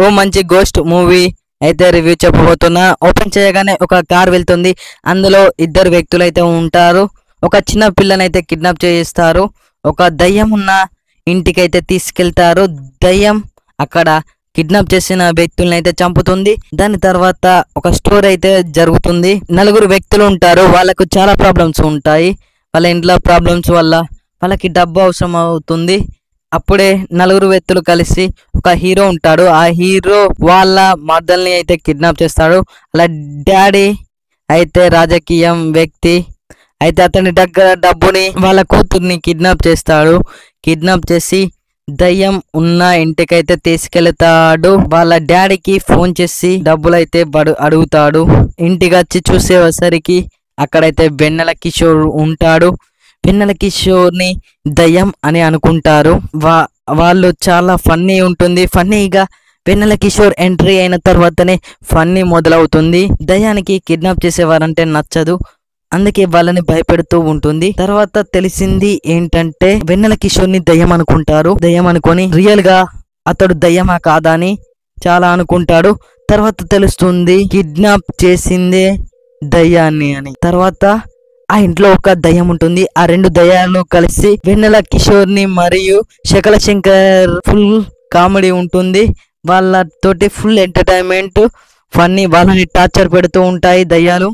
ఓ మంచి ghost movie అయితే review చెప్పబోతున్నా. Open చేయగానే ఒక కార్ వెళ్తుంది. అందులో ఇద్దరు వ్యక్తులు అయితే ఉంటారు. ఒక చిన్న పిల్లనైతే కిడ్నాప్ చేయిస్తారు. ఒక దయ్యం ఉన్న ఇంటికైతే తీసుకెళ్తారు. దయ్యం అక్కడ కిడ్నాప్ చేసిన వ్యక్తుల్ని అయితే చంపుతుంది. దాని తర్వాత ఒక స్టోరీ అయితే జరుగుతుంది. నలుగురు వ్యక్తులు ఉంటారు. వాళ్ళకు చాలా ప్రాబ్లమ్స్ ఉంటాయి. వాళ్ళ ఇంట్లో ప్రాబ్లమ్స్ వల్ల వాళ్ళకి డబ్బు అవసరం అవుతుంది. అప్పుడే నలుగురు వ్యక్తులు కలిసి ఒక హీరో ఉంటాడు. ఆ హీరో వాళ్ళ మర్దల్ని అయితే కిడ్నాప్ చేస్తాడు. అలా డాడీ అయితే రాజకీయం వ్యక్తి అయితే అతని దగ్గర డబ్బుని వాళ్ళ కూతుర్ని కిడ్నాప్ చేస్తాడు. కిడ్నాప్ చేసి దయ్యం ఉన్న ఇంటికైతే తీసుకెళ్తాడు. వాళ్ళ డాడీకి ఫోన్ చేసి డబ్బులు అయితే అడుగుతాడు. ఇంటికి వచ్చి చూసేసరికి అక్కడైతే వెన్నెల కిషోర్ ఉంటాడు. వెన్నెల కిషోర్ని దయ్యం అని అనుకుంటారు. వాళ్ళు చాలా ఫన్నీ ఉంటుంది. ఫన్నీగా వెన్నెల కిషోర్ ఎంట్రీ అయిన తర్వాతనే ఫన్నీ మొదలవుతుంది. దయ్యానికి కిడ్నాప్ చేసేవారంటే నచ్చదు. అందుకే వాళ్ళని భయపెడుతూ ఉంటుంది. తర్వాత తెలిసింది ఏంటంటే వెన్నెల కిషోర్ని దయ్యం అనుకుంటారు. దయ్యం అనుకొని రియల్ గా అతడు దయ్యమా కాదా అని చాలా అనుకుంటాడు. తర్వాత తెలుస్తుంది కిడ్నాప్ చేసిందే దయ్యాన్ని అని. తర్వాత ఆ ఇంట్లో ఒక దయ్యం ఉంటుంది. ఆ రెండు దయ్యాలు కలిసి వెన్నెల కిషోర్ని మరియు శకల శంకర్ ఫుల్ కామెడీ ఉంటుంది. వాళ్ళతోటి ఫుల్ ఎంటర్టైన్మెంట్ ఫన్నీ వాళ్ళని టార్చర్ పెడుతూ ఉంటాయి దయ్యాలు.